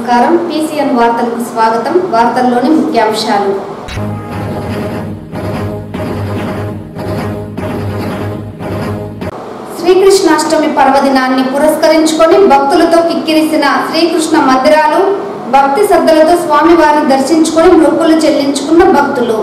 నమస్కారం. PCN వార్తలకు స్వాగతం. వార్తల్లోని ముఖ్యాంశాలు. శ్రీకృష్ణాష్టమి పర్వదినాన్ని పురస్కరించుకొని భక్తులతో కిక్కిరిసిన శ్రీకృష్ణ మందిరాలు, భక్తి శ్రద్ధలతో స్వామివారిని దర్శించుకొని మొక్కులు చెల్లించుకున్న భక్తులు.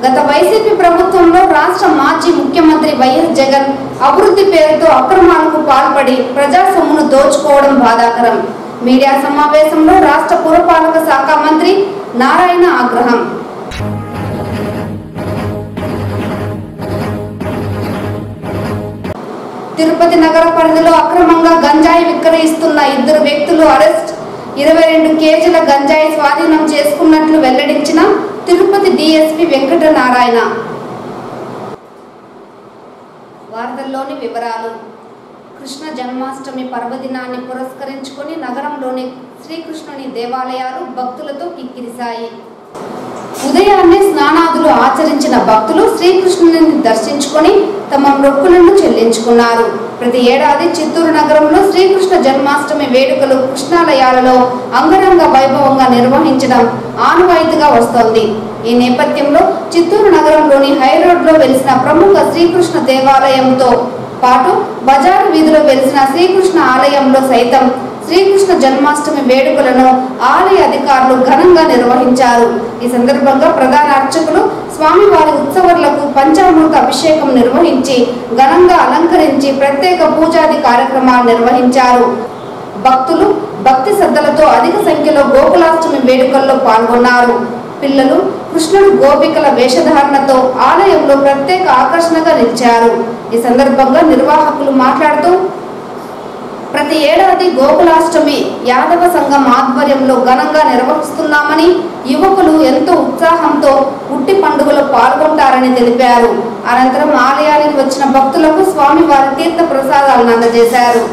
గత వైసీపీ ప్రభుత్వంలో రాష్ట్ర మాజీ ముఖ్యమంత్రి వైఎస్ జగన్ అభివృద్ధి పేరుతో అక్రమాలకు పాల్పడి ప్రజా సొమ్మును దోచుకోవడం బాధాకరం. మీడియా సమావేశంలో రాష్ట్ర పురపాలక శాఖ మంత్రి నారాయణ ఆగ్రహం. తిరుపతి నగర పరిధిలో అక్రమంగా గంజాయి విక్రయిస్తున్న 2 వ్యక్తులు అరెస్ట్. 22 కేజీల గంజాయి స్వాధీనం చేసుకున్నట్లు వెల్లడించిన తిరుపతి DSP వెంకటనారాయణ. వార్తల్లోని వివరాలు. కృష్ణ జన్మాష్టమి పర్వదినాన్ని పురస్కరించుకొని నగరంలోని శ్రీకృష్ణుని దేవాలయాలు భక్తులతో కిక్కిరిశాయి. ఉదయాన్నే స్నానాదులు ఆచరించిన భక్తులు శ్రీకృష్ణుని దర్శించుకొని తమ మొక్కులను చెల్లించుకున్నారు. ప్రతి ఏడాది చిత్తూరు నగరంలో శ్రీకృష్ణ జన్మాష్టమి వేడుకలు కృష్ణాలయాలలో అంగరంగ వైభవంగా నిర్వహించడం ఆనవాయితీగా వస్తోంది. ఈ నేపథ్యంలో చిత్తూరు నగరంలోని హైరోడ్లో వెలిసిన ప్రముఖ శ్రీకృష్ణ దేవాలయంతో పాటు బజారు వీధిలో వెలిసిన శ్రీకృష్ణ ఆలయంలో సైతం శ్రీకృష్ణ జన్మాష్టమి వేడుకలను ఆలయ అధికారులు ఘనంగా నిర్వహించారు. ఈ సందర్భంగా ప్రధాన అర్చకులు స్వామివారి ఉత్సవాలకు పంచామృత అభిషేకం నిర్వహించి ఘనంగా అలంకరించి ప్రత్యేక పూజాది కార్యక్రమాలు నిర్వహించారు. భక్తులు భక్తి శ్రద్ధలతో అధిక సంఖ్యలో గోకులాష్టమి వేడుకల్లో పాల్గొన్నారు. పిల్లలు కృష్ణుడు గోపికల వేషధారణతో ఆలయంలో ప్రత్యేక ఆకర్షణగా నిలిచారు. ఈ సందర్భంగా నిర్వాహకులు మాట్లాడుతూ ప్రతి ఏడాది గోకులాష్టమి యాదవ సంఘం ఆధ్వర్యంలో ఘనంగా నిర్వహిస్తున్నామని, యువకులు ఎంతో ఉత్సాహంతో ఉట్టి పండుగలో పాల్గొంటారని తెలిపారు. అనంతరం ఆలయానికి వచ్చిన భక్తులకు స్వామివారి తీర్థ ప్రసాదాలను అందజేశారు.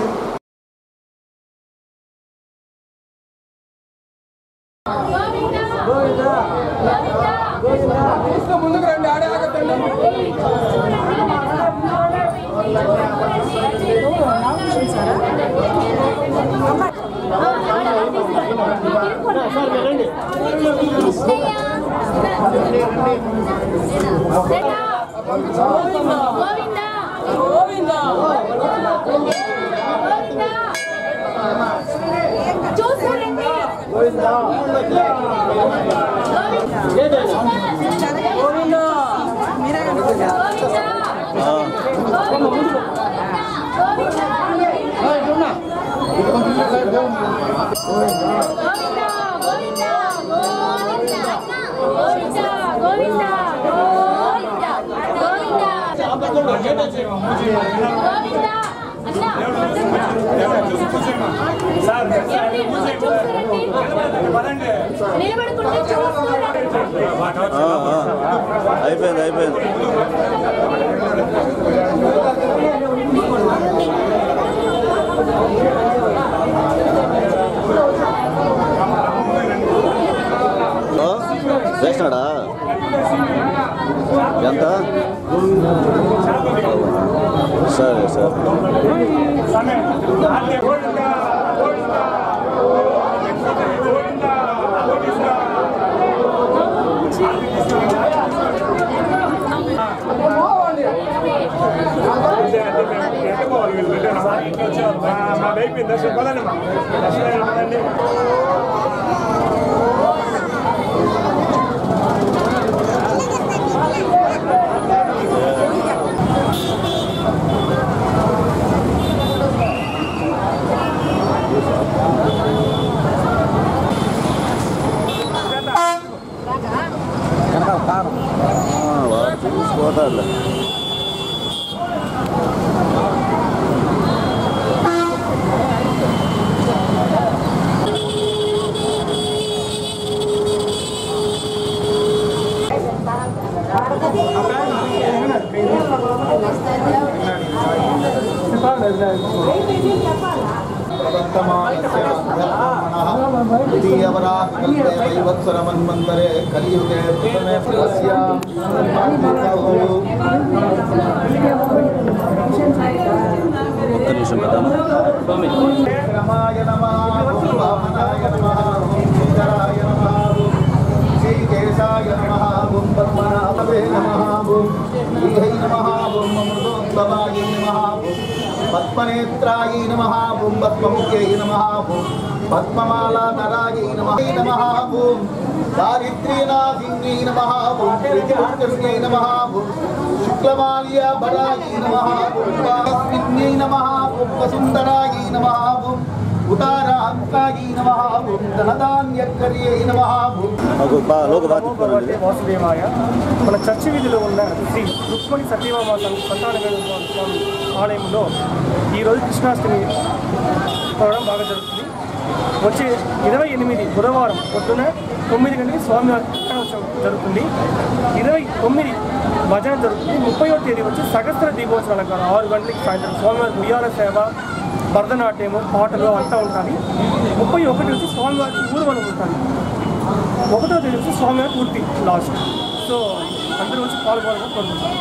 అయిపోయింది వేసినాడా ఎంత? సరే పోతాడు. द्वितीयवराहकल्पे वैवत्सरमन्वन्तरे कलियुगे प्रथमे तस्य रमाय नमः वामनाय नमः सुन्दराय नमः श्रीकेशाय नमः पद्मनाभवे नमः श्रीहै नमः अमृतोद्भवाय नमः पद्मनेत्राय नमः पद्ममुख्यै नमः पद्ममालाधराय नमः दारिद्र्यनाशिन्यै नमः प्रीतिपुष्करिण्यै नमः शुक्लमाल्याभराय नमः पुष्पास्मिन्यै नमः पुष्पसुन्दराय नमः उदारान्ताय नमः धनधान्यकर्यै नमः వాసుదేవాయ. మన చర్చి వీధిలో ఉన్న శ్రీ రుక్మిణి సత్యభామ సంతానవేణుగోపాల స్వామి ఆలయంలో ఈరోజు కృష్ణాష్టమి ప్రోగ్రాం బాగా జరుగుతుంది. వచ్చే 28 బుధవారం పొద్దున 9 గంటలకి స్వామివారి కృష్ణోత్సవం జరుగుతుంది. 29 భజన జరుగుతుంది. 30వ తేదీ వచ్చి సహస్ర దీపోత్సవాల 6 గంటలకి సాయంత్రం స్వామివారి ఉయ్యాల సేవ, భరతనాట్యము, పాటలు అంతా ఉంటుంది. 31 వచ్చి స్వామివారికి ఊర్వలం ఉంటుంది. 1వ తేదీ వచ్చి స్వామివారి పూర్తి లాస్ట్. సో అందరూ వచ్చి పాల్గొనాలని కోరుకుంటున్నాం.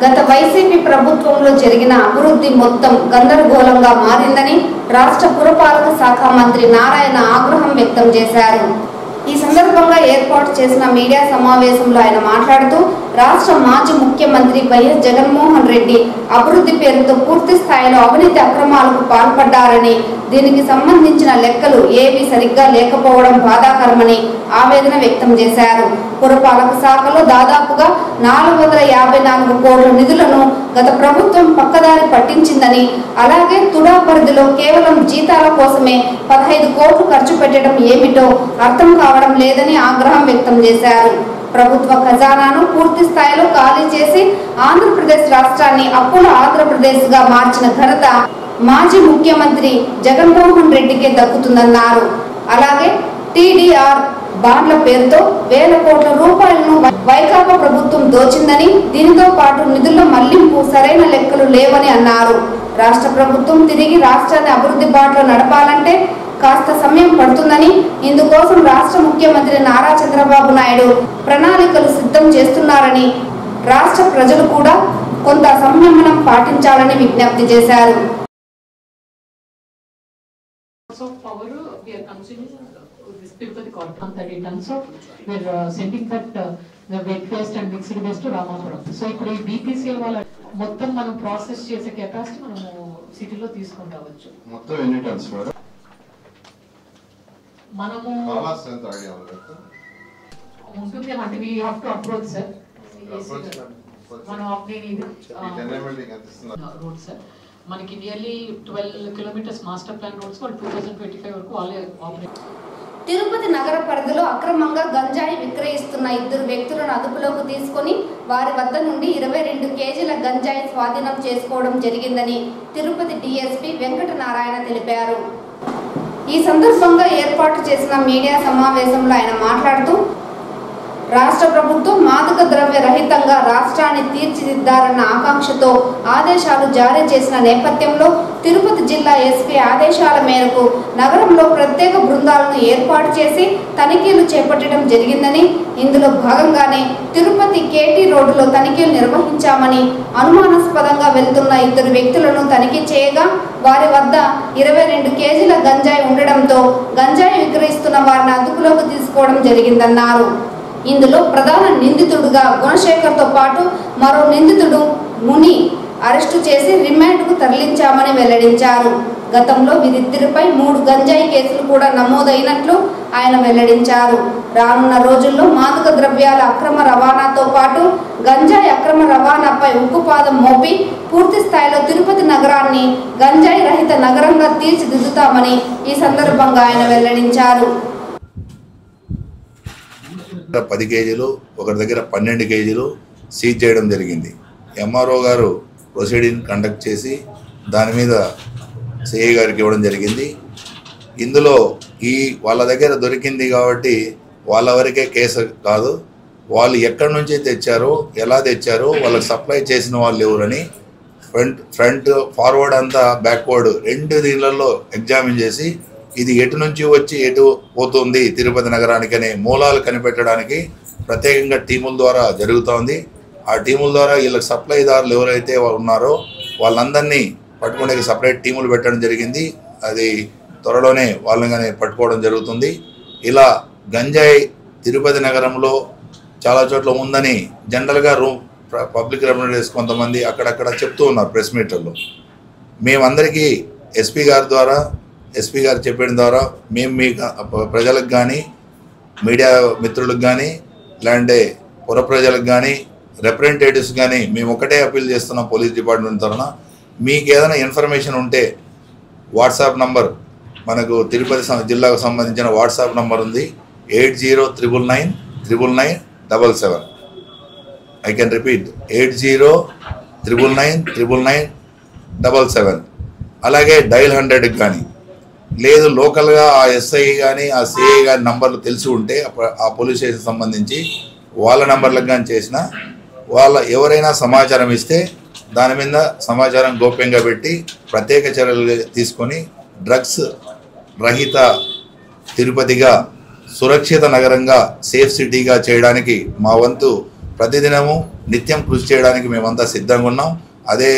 గత వైసీపీ ప్రభుత్వంలో జరిగిన అభివృద్ధి మొత్తం గందరగోళంగా మారిందని రాష్ట్ర పురపాలక శాఖ మంత్రి నారాయణ ఆగ్రహం వ్యక్తం చేశారు. ఈ సందర్భంగా ఏర్పాటు చేసిన మీడియా సమావేశంలో ఆయన మాట్లాడుతూ రాష్ట్ర మాజీ ముఖ్యమంత్రి వైఎస్ జగన్మోహన్ రెడ్డి అభివృద్ధి పేరుతో పూర్తి స్థాయిలో అవినీతి అక్రమాలకు పాల్పడ్డారని, దీనికి సంబంధించిన లెక్కలు ఏవీ సరిగ్గా లేకపోవడం బాధాకరమని ఆవేదన వ్యక్తం చేశారు. పురపాలక శాఖలో దాదాపుగా 454 కోట్ల నిధులను గత ప్రభుత్వం పక్కదారి పట్టించిందని, అలాగే తుడా పరిధిలో కేవలం జీతాల కోసమే 15 కోట్లు ఖర్చు పెట్టడం ఏమిటో అర్థం కావడం లేదని ఆగ్రహం వ్యక్తం చేశారు. ప్రభుత్వ ఖజానాను పూర్తి స్థాయిలో ఖాళీ చేసి ఆంధ్రప్రదేశ్ రాష్ట్రాన్ని అప్పుల ఆంధ్రప్రదేశ్ గా మార్చిన ఘనత మాజీ ముఖ్యమంత్రి జగన్మోహన్ రెడ్డికే దక్కుతుందన్నారు. అలాగే టీడీఆర్ బాండ్ల పేరుతో వేల కోట్ల రూపాయలను వైకాపా ప్రభుత్వం దోచిందని, దీనితో పాటు నిధుల మళ్లింపు సరైన లెక్కలు లేవని అన్నారు. రాష్ట్ర ప్రభుత్వం తిరిగి రాష్ట్రాన్ని అభివృద్ధి బాటలో నడపాలంటే కాస్త సమయం పడుతుందని, ఇందుకోసం రాష్ట్ర ముఖ్యమంత్రి నారా చంద్రబాబు నాయుడు ప్రణాళికలు సిద్ధం చేస్తున్నారని, రాష్ట్ర ప్రజలు కూడా కొంత సంయమనం పాటించాలని విజ్ఞప్తి చేశారు. of power we are consuming this Tirupati corridor 30 tons of we are sending that the wet waste and mixed waste to Ramapuram. So ఇప్పుడు ఈ BPCL వాళ్ళ మొత్తం మనం ప్రాసెస్ చేసే కెపాసిటీ మనం సిటీలో తీసుకొని రావచ్చు. మొత్తం ఎన్ని టన్స్ మేడం? మనము ఉంటుంది అంటే we have to approach sir. మనం రోడ్ సార్ మనకి nearly 12 kilometres master plan roads వాళ్ళు 2025 వరకు వాళ్ళే ఆపరేట్. తిరుపతి నగర పరిధిలో అక్రమంగా గంజాయి విక్రయిస్తున్న 2 వ్యక్తులను అదుపులోకి తీసుకొని వారి వద్ద నుండి 22 కేజీల గంజాయి స్వాధీనం చేసుకోవడం జరిగిందని తిరుపతి డీఎస్పీ వెంకటనారాయణ తెలిపారు. ఈ సందర్భంగా ఏర్పాటు చేసిన మీడియా సమావేశంలో ఆయన మాట్లాడుతూ రాష్ట్ర ప్రభుత్వం మాదక ద్రవ్య రహితంగా రాష్ట్రాన్ని తీర్చిదిద్దారన్న ఆకాంక్షతో ఆదేశాలు జారీ చేసిన నేపథ్యంలో తిరుపతి జిల్లా ఎస్పీ ఆదేశాల మేరకు నగరంలో ప్రత్యేక బృందాలను ఏర్పాటు చేసి తనిఖీలు చేపట్టడం జరిగిందని, ఇందులో భాగంగానే తిరుపతి కేటీ రోడ్డులో తనిఖీలు నిర్వహించామని, అనుమానాస్పదంగా వెళ్తున్న 2 వ్యక్తులను తనిఖీ చేయగా వారి వద్ద 22 కేజీల గంజాయి ఉండడంతో గంజాయి విక్రయిస్తున్న వారిని అదుపులోకి తీసుకోవడం జరిగిందన్నారు. ఇందులో ప్రధాన నిందితుడుగా గుణశేఖర్తో పాటు మరో నిందితుడు ముని అరెస్టు చేసి రిమాండ్కు తరలించామని వెల్లడించారు. గతంలో వీరిద్దరిపై 3 గంజాయి కేసులు కూడా నమోదైనట్లు ఆయన వెల్లడించారు. రానున్న రోజుల్లో మాదక ద్రవ్యాల అక్రమ రవాణాతో పాటు గంజాయి అక్రమ రవాణాపై ఉక్కుపాదం మోపి పూర్తి స్థాయిలో తిరుపతి నగరాన్ని గంజాయి రహిత నగరంగా తీర్చిదిద్దుతామని ఈ సందర్భంగా ఆయన వెల్లడించారు. 10 కేజీలు, ఒకరి దగ్గర 12 కేజీలు సీజ్ చేయడం జరిగింది. ఎంఆర్ఓ గారు ప్రొసీడింగ్ కండక్ట్ చేసి దాని మీద సిఐ గారికి ఇవ్వడం జరిగింది. ఇందులో వాళ్ళ దగ్గర దొరికింది కాబట్టి వాళ్ళ వరకే కేసు కాదు, వాళ్ళు ఎక్కడి నుంచి తెచ్చారో, ఎలా తెచ్చారో, వాళ్ళకి సప్లై చేసిన వాళ్ళు ఎవరని ఫ్రంట్ ఫార్వర్డ్ అంతా బ్యాక్వర్డ్ 2 దీనిలలో ఎగ్జామిన్ చేసి ఇది ఎటు నుంచి వచ్చి ఎటు పోతుంది తిరుపతి నగరానికి అనే మూలాలు కనిపెట్టడానికి ప్రత్యేకంగా టీముల ద్వారా జరుగుతోంది. ఆ టీముల ద్వారా వీళ్ళకి సప్లైదారులు ఎవరైతే ఉన్నారో వాళ్ళందరినీ పట్టుకునే సపరేట్ టీములు పెట్టడం జరిగింది. అది త్వరలోనే వాళ్ళని పట్టుకోవడం జరుగుతుంది. ఇలా గంజాయి తిరుపతి నగరంలో చాలా చోట్ల ఉందని జనరల్గా పబ్లిక్ రెప్రజెంటేటివ్స్ కొంతమంది అక్కడక్కడ చెప్తూ ఉన్నారు ప్రెస్ మీట్లలో. మేమందరికీ ఎస్పీ గారు చెప్పిన ద్వారా మేము మీ ప్రజలకు కానీ మీడియా మిత్రులకు కానీ లేదంటే పుర ప్రజలకు కానీ రిప్రజెంటేటివ్స్ కానీ మేము ఒకటే అప్పీల్ చేస్తున్నాం పోలీస్ డిపార్ట్మెంట్ తరఫున. మీకు ఏదైనా ఇన్ఫర్మేషన్ ఉంటే వాట్సాప్ నంబర్ మనకు తిరుపతి జిల్లాకు సంబంధించిన వాట్సాప్ నంబర్ ఉంది 8099999977. I can repeat 8099999977. అలాగే డైల్ 100కి కానీ లేదు లోకల్గా ఆ ఎస్ఐ కానీ ఆ సిఐ కానీ నంబర్లు తెలిసి ఉంటే ఆ పోలీస్ స్టేషన్ సంబంధించి వాళ్ళ నంబర్లకు కానీ చేసిన వాళ్ళ ఎవరైనా సమాచారం ఇస్తే దాని మీద సమాచారం గోప్యంగా పెట్టి ప్రత్యేక చర్యలు తీసుకొని డ్రగ్స్ రహిత తిరుపతిగా సురక్షిత నగరంగా సేఫ్ సిటీగా చేయడానికి మా వంతు ప్రతిదినము నిత్యం కృషి చేయడానికి మేమంతా సిద్ధంగా ఉన్నాం. అదే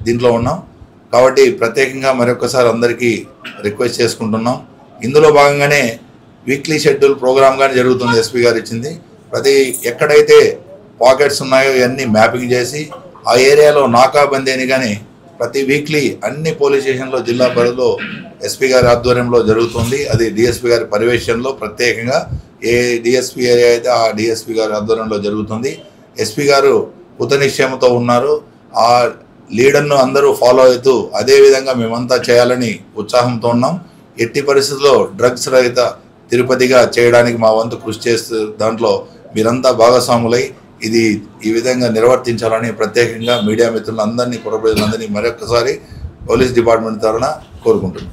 దీంట్లో ఉన్నాం కాబట్టి ప్రత్యేకంగా మరొకసారి అందరికీ రిక్వెస్ట్ చేసుకుంటున్నాం. ఇందులో భాగంగానే వీక్లీ షెడ్యూల్ ప్రోగ్రామ్ కానీ జరుగుతుంది. ఎస్పీ గారు ఇచ్చింది. ఎక్కడైతే పాకెట్స్ ఉన్నాయో ఇవన్నీ మ్యాపింగ్ చేసి ఆ ఏరియాలో నాకాబందీ అని కానీ ప్రతి వీక్లీ అన్ని పోలీస్ స్టేషన్లో జిల్లా పరిధిలో ఎస్పీ గారి ఆధ్వర్యంలో జరుగుతుంది. అది డిఎస్పీ గారి పర్యవేక్షణలో ప్రత్యేకంగా ఏ డిఎస్పీ ఏరియా అయితే ఆ డిఎస్పీ గారి ఆధ్వర్యంలో జరుగుతుంది. ఎస్పీ గారు కృతనిశ్చయంతో ఉన్నారు. ఆ లీడర్ను అందరూ ఫాలో అవుతూ అదేవిధంగా మేమంతా చేయాలని ఉత్సాహంతో ఉన్నాం. ఎట్టి పరిస్థితుల్లో డ్రగ్స్ రహిత తిరుపతిగా చేయడానికి మా వంతు కృషి చేస్తూ దాంట్లో మీరంతా భాగస్వాములై ఇది ఈ విధంగా నిర్వర్తించాలని ప్రత్యేకంగా మీడియా మిత్రులందరినీ పురప్రజలందరినీ మరొకసారి పోలీస్ డిపార్ట్మెంట్ తరఫున కోరుకుంటున్నాం.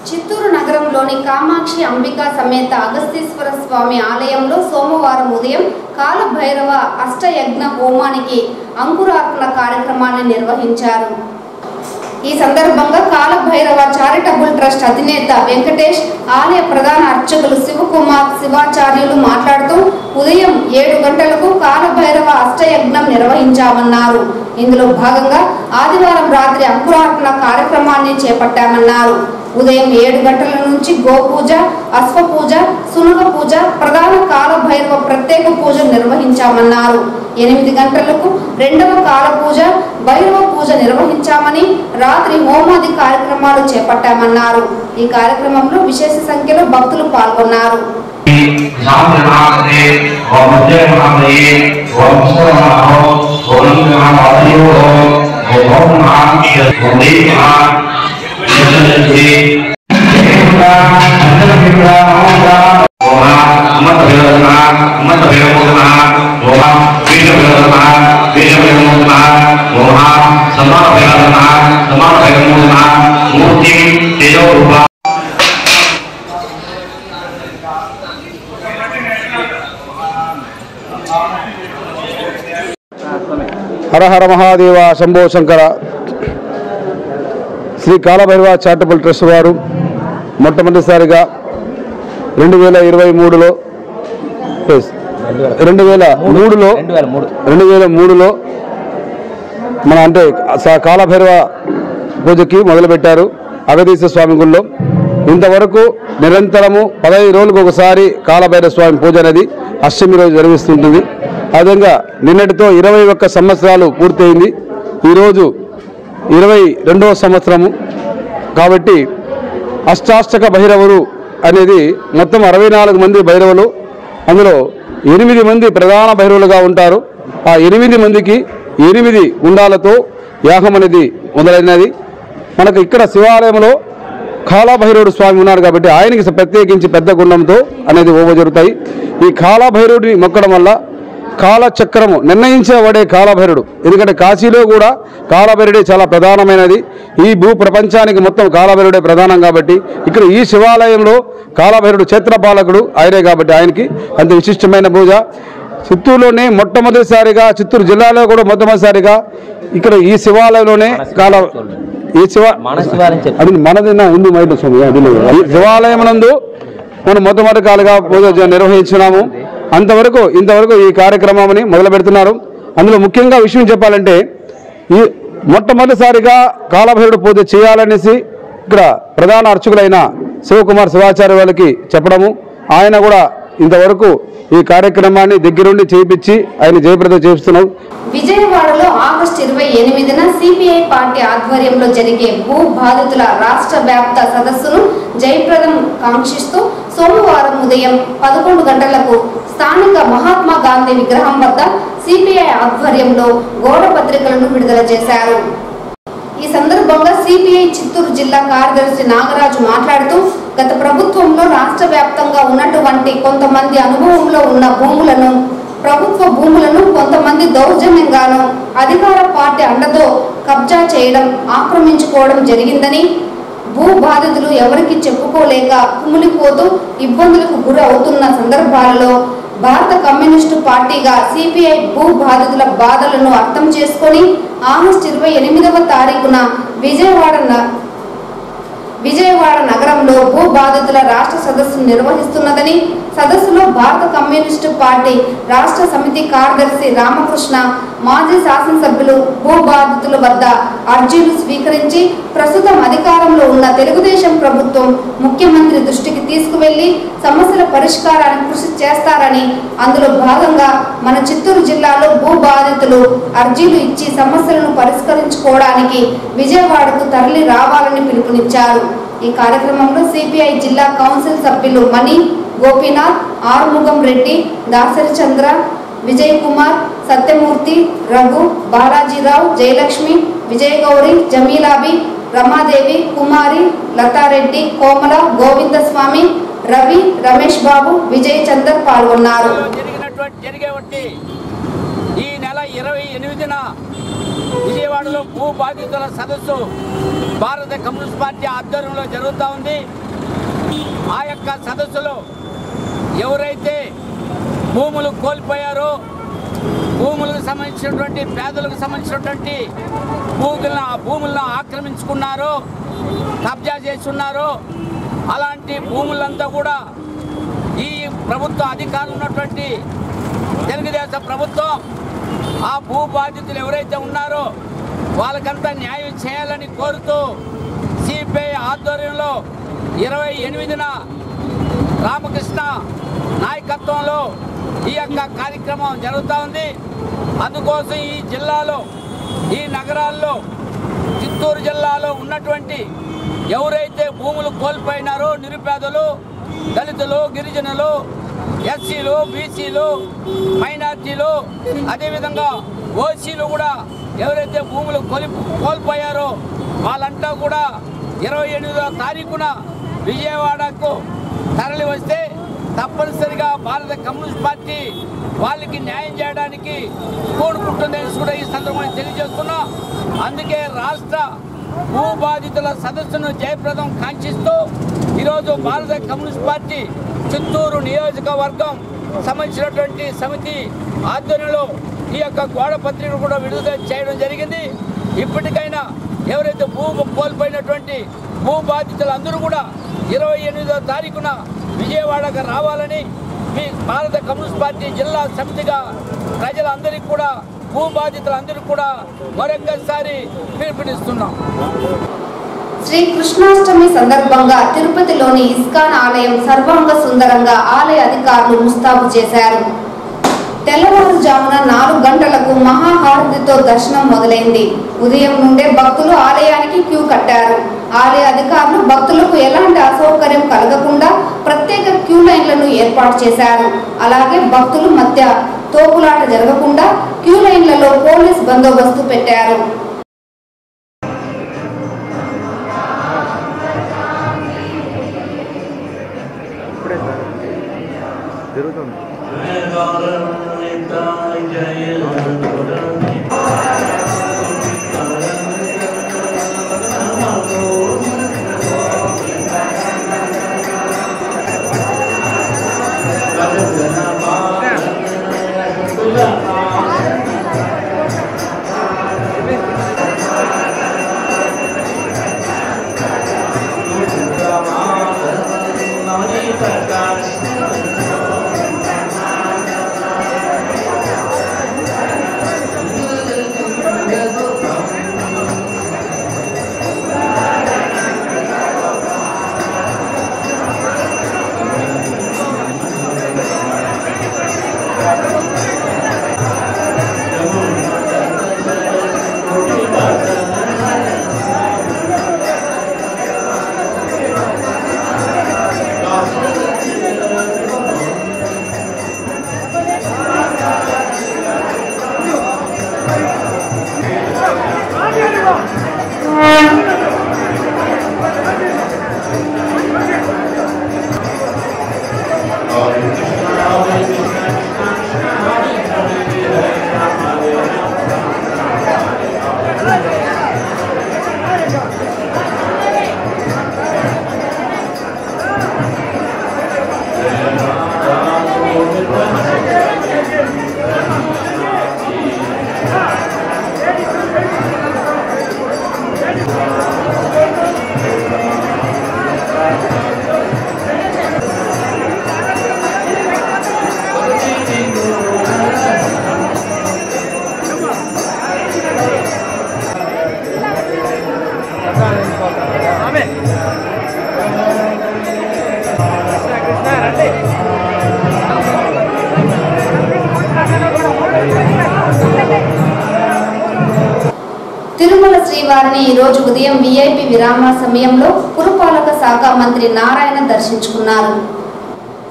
చిత్తూరు నగరంలోని కామాక్షి అంబికా సమేత అగస్తీశ్వర స్వామి ఆలయంలో సోమవారం ఉదయం కాలభైరవ అష్టయజ్ఞ హోమానికి అంకురార్పణ కార్యక్రమాన్ని నిర్వహించారు. ఈ సందర్భంగా కాలభైరవ చారిటబుల్ ట్రస్ట్ అధినేత వెంకటేష్, ఆలయ ప్రధాన అర్చకులు శివకుమార్, శివాచార్యులు మాట్లాడుతూ ఉదయం 7 గంటలకు కాలభైరవ అష్టయజ్ఞం నిర్వహించామన్నారు. ఇందులో భాగంగా ఆదివారం రాత్రి అంకురార్పణ కార్యక్రమాన్ని చేపట్టామన్నారు. ఉదయం 7 గంటల నుంచి గోపూజ, అశ్వపూజ, సునగ పూజ, ప్రధాన కాలభైరవ ప్రత్యేక పూజ నిర్వహించామన్నారు. 8 గంటలకు రెండవ కాల పూజ, భైరవ పూజ నిర్వహించామని, రాత్రి హోమాది కార్యక్రమాలు చేపట్టామన్నారు. ఈ కార్యక్రమంలో విశేష సంఖ్యలో భక్తులు పాల్గొన్నారు. హర హర మహాదేవ శంభో శంకర. శ్రీ కాలభైరవ చారిటబుల్ ట్రస్ట్ వారు మొట్టమొదటిసారిగా 2023లో 2003లో మన అంటే కాలభైరవ పూజకి మొదలుపెట్టారు అగతీశ్వర స్వామి గుళ్ళో. ఇంతవరకు నిరంతరము 15 రోజులకు ఒకసారి కాలభైరవ స్వామి పూజ అనేది అష్టమి రోజు జరిగిస్తుంటుంది. అదేవిధంగా నిన్నటితో 21 సంవత్సరాలు పూర్తయింది. ఈరోజు 22వ సంవత్సరము కాబట్టి అష్టాష్టక భైరవులు అనేది మొత్తం 64 మంది భైరవులు. అందులో 8 మంది ప్రధాన భైరవులుగా ఉంటారు. ఆ 8 మందికి 8 గుండాలతో యాగం అనేది మొదలైనది. మనకు ఇక్కడ శివాలయంలో కాలభైరవుడు స్వామి ఉన్నాడు కాబట్టి ఆయనకి ప్రత్యేకించి పెద్ద గుండంతో అనేది ఓవ జరుగుతాయి. ఈ కాలభైరవుడిని మొక్కడం వల్ల కాలచక్రము నిర్ణయించబడే కాలభైరుడు. ఎందుకంటే కాశీలో కూడా కాలభైరుడే చాలా ప్రధానమైనది. ఈ భూ ప్రపంచానికి మొత్తం కాలభైరుడే ప్రధానం కాబట్టి ఇక్కడ ఈ శివాలయంలో కాలభైరుడు క్షేత్రపాలకుడు ఆయనే కాబట్టి ఆయనకి అంత విశిష్టమైన పూజ. చిత్తూరులోనే మొట్టమొదటిసారిగా చిత్తూరు జిల్లాలో కూడా మొట్టమొదటిసారిగా ఇక్కడ ఈ శివాలయంలోనే ఈ అది మనదిన్న హిందూ మహిళ స్వామి ఈ శివాలయం నందు మనం మొట్టమొదటిగా పూజ నిర్వహించున్నాము. ఇంతవరకు ఈ కార్యక్రమాన్ని మొదలు పెడుతున్నారు. అందులో ముఖ్యంగా విషయం చెప్పాలంటే ఈ మొట్టమొదటిసారిగా కాలభైరుడు పూజ చేయాలనేసి ఇక్కడ ప్రధాన అర్చకులైన శివకుమార్ శివాచార్య వాళ్ళకి చెప్పడము, ఆయన కూడా ఇంతవరకు ఈ కార్యక్రమాన్ని దగ్గరుండి చేయించి ఆయన జయప్రదం చేస్తున్నాం. విజయవాడలో ఆగస్టు 28న సిపిఐ పార్టీ ఆధ్వర్యంలో జరిగే భూ బాధితుల రాష్ట్ర వ్యాప్త సదస్సును జయప్రదం కాంక్షిస్తూ సోమవారం ఉదయం 11 గంటలకు స్థానిక మహాత్మా గాంధీ విగ్రహం వద్ద సిపిఐ ఆధ్వర్యంలో గోడ పత్రికలను విడుదల చేశారు. ఈ సందర్భంగా సిపిఐ చిత్తూరు జిల్లా కార్యదర్శి నాగరాజు మాట్లాడుతూ గత ప్రభుత్వంలో రాష్ట్ర వ్యాప్తంగా ఉన్నటువంటి కొంతమంది అనుభవంలో ఉన్న ప్రభుత్వ భూములను కొంతమంది దౌర్జన్యంగాను అధికార పార్టీ అండతో కబ్జా చేయడం, ఆక్రమించుకోవడం జరిగిందని, భూ బాధితులు ఎవరికి చెప్పుకోలేక కుమిలిపోతూ ఇబ్బందులకు గురి అవుతున్న సందర్భాలలో భారత కమ్యూనిస్టు పార్టీగా సిపిఐ భూ బాధితుల బాధలను అర్థం చేసుకొని ఆగస్టు 28వ తారీఖున విజయవాడ నగరంలో భూ బాధితుల రాష్ట్ర సదస్సు నిర్వహిస్తున్నదని, సదస్సులో భారత కమ్యూనిస్టు పార్టీ రాష్ట్ర సమితి కార్యదర్శి రామకృష్ణ, మాజీ శాసనసభ్యులు భూ బాధితుల వద్ద అర్జీలు స్వీకరించి ప్రస్తుతం అధికారంలో ఉన్న తెలుగుదేశం ప్రభుత్వం ముఖ్యమంత్రి దృష్టికి తీసుకువెళ్లి సమస్యల పరిష్కారానికి కృషి చేస్తారని, అందులో భాగంగా మన చిత్తూరు జిల్లాలో భూ బాధితులు అర్జీలు ఇచ్చి సమస్యలను పరిష్కరించుకోవడానికి విజయవాడకు తరలి రావాలని పిలుపునిచ్చారు. ఈ కార్యక్రమంలో సిపిఐ జిల్లా కౌన్సిల్ సభ్యులు మణి, గోపీనాథ్, ఆర్ముగం రెడ్డి, దాసరి చంద్ర, విజయ్ కుమార్, సత్యమూర్తి, రఘు, బాలాజీరావు, జయలక్ష్మి, విజయగౌరి, జమీలాబి, రమాదేవి, కుమారి, లతారెడ్డి, కోమల, గోవిందస్వామి, రవి, రమేష్ బాబు, విజయ్ చందర్ పాల్గొన్నారు. ఈ నెల 28న విజయవాడలో భూ బాధితుల సదస్సు భారత కమ్యూనిస్ట్ పార్టీ ఆధ్వర్యంలో జరుగుతూ ఉంది. ఆ యొక్క సదస్సులో ఎవరైతే భూములు కోల్పోయారో, భూములకు సంబంధించినటువంటి పేదలకు సంబంధించినటువంటి భూములను ఆక్రమించుకున్నారో, కబ్జా చేస్తున్నారో, అలాంటి భూములంతా కూడా ఈ ప్రభుత్వ అధికారులు ఉన్నటువంటి తెలుగుదేశం ప్రభుత్వం ఆ భూ బాధితులు ఎవరైతే ఉన్నారో వాళ్ళకంతా న్యాయం చేయాలని కోరుతూ సిపిఐ ఆధ్వర్యంలో 28న రామకృష్ణ నాయకత్వంలో ఈ యొక్క కార్యక్రమం జరుగుతూ ఉంది. అందుకోసం ఈ జిల్లాలో, ఈ నగరాల్లో, చిత్తూరు జిల్లాలో ఉన్నటువంటి ఎవరైతే భూములు కోల్పోయినారో నిరుపేదలు, దళితులు, గిరిజనులు, ఎస్సీలు, బీసీలు, మైనార్టీలు, అదేవిధంగా ఓసీలు కూడా ఎవరైతే భూములు కోల్పోయారో వాళ్ళంతా కూడా 28వ తారీఖున విజయవాడకు తరలి వస్తే తప్పనిసరిగా భారత కమ్యూనిస్ట్ పార్టీ వాళ్ళకి న్యాయం చేయడానికి కోరుకుంటుందని కూడా ఈ సందర్భంగా తెలియజేస్తున్నాం. అందుకే రాష్ట్ర భూ బాధితుల సదస్సును జయప్రదం కాంక్షిస్తూ ఈరోజు భారత కమ్యూనిస్ట్ పార్టీ చిత్తూరు నియోజకవర్గం సంబంధించినటువంటి సమితి ఆధ్వర్యంలో ఈ యొక్క గోడ పత్రికను కూడా విడుదల చేయడం జరిగింది. ఇప్పటికైనా ఎవరైతే కోల్పోయినటువంటి భూ బాధితులందరూ కూడా 28వ తారీఖున విజయవాడకు రావాలని మీ భారత కమ్యూనిస్ట్ పార్టీ జిల్లా సమితిగా ప్రజలందరికీ కూడా, భూ బాధితులందరికీ కూడా మరొకసారి పిలుపునిస్తున్నాం. శ్రీ కృష్ణాష్టమి సందర్భంగా తిరుపతిలోని ఇస్కాన్ ఆలయం సర్వాంగ సుందరంగా ఆలయ అధికారులు ముస్తాబు చేశారు. తెల్లవారుజామున 4 గంటలకు మహాహారతితో దర్శనం మొదలైంది. ఉదయం నుండే భక్తులు ఆలయానికి క్యూ కట్టారు. ఆలయ అధికారులు భక్తులకు ఎలాంటి అసౌకర్యం కలగకుండా ప్రత్యేక క్యూ లైన్లను ఏర్పాటు చేశారు. అలాగే భక్తుల మధ్య తోపులాట జరగకుండా క్యూ లైన్లలో పోలీస్ బందోబస్తు పెట్టారు. శ్రీవారిని ఈ రోజు ఉదయం విఐపి విరామ సమయంలో పురపాలక శాఖ మంత్రి నారాయణ దర్శించుకున్నారు.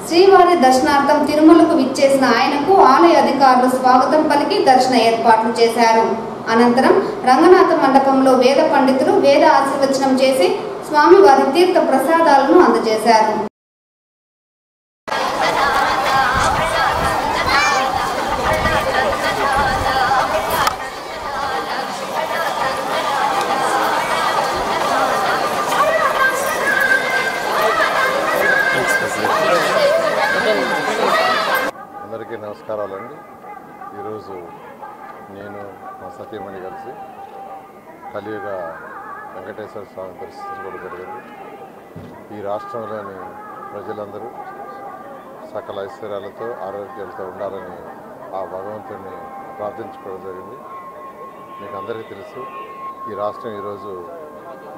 శ్రీవారి దర్శనార్థం తిరుమలకు విచ్చేసిన ఆయనకు ఆలయ అధికారులు స్వాగతం పలికి దర్శన ఏర్పాట్లు చేశారు. అనంతరం రంగనాథ మండపంలో వేద పండితులు వేద ఆశీర్వచనం చేసి స్వామివారి తీర్థ ప్రసాదాలను అందజేశారు. అందరికీ నమస్కారాలండి. ఈరోజు నేను మా సతీమణి కలిసి కలియుగ వెంకటేశ్వర స్వామి దర్శించుకోవడం జరిగింది. ఈ రాష్ట్రంలోని ప్రజలందరూ సకల ఐశ్వర్యాలతో ఆరోగ్యాలతో ఉండాలని ఆ భగవంతుడిని ప్రార్థించుకోవడం జరిగింది. మీకు అందరికీ తెలుసు, ఈ రాష్ట్రం ఈరోజు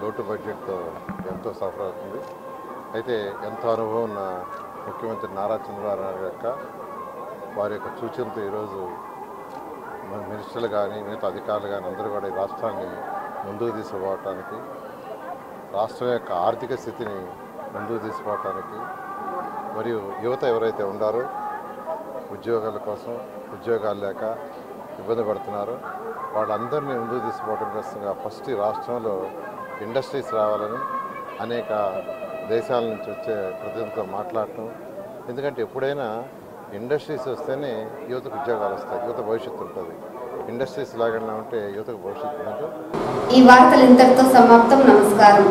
లోటు బడ్జెట్తో ఎంతో సఫర్ అవుతుంది. అయితే ఎంతో అనుభవం ఉన్న ముఖ్యమంత్రి నారా చంద్రబాబు నాయుడు యొక్క వారి యొక్క సూచనతో ఈరోజు మినిస్టర్లు కానీ మిగతా అధికారులు కానీ అందరూ కూడా ఈ రాష్ట్రాన్ని ముందుకు తీసుకుపోవటానికి, రాష్ట్రం యొక్క ఆర్థిక స్థితిని ముందుకు తీసుకుపోవటానికి, మరియు యువత ఎవరైతే ఉండారో ఉద్యోగాల కోసం ఉద్యోగాలు లేక ఇబ్బంది పడుతున్నారో వాళ్ళందరినీ ముందుకు తీసుకుపోవడం కోసంగా ఫస్ట్ ఈ రాష్ట్రంలో ఇండస్ట్రీస్ రావాలని అనేక దేశాల నుంచి వచ్చే ప్రతినిధులతో మాట్లాడటం. ఎందుకంటే ఎప్పుడైనా ఇండస్ట్రీస్ వస్తేనే యువతకు ఉద్యోగాలు వస్తాయి, యువత భవిష్యత్తు ఉంటుంది. ఇండస్ట్రీస్ లాగా ఉంటే యువతకు భవిష్యత్తు ఉంటుంది. ఈ వార్తలు ఇంతటితో సమాప్తం. నమస్కారం.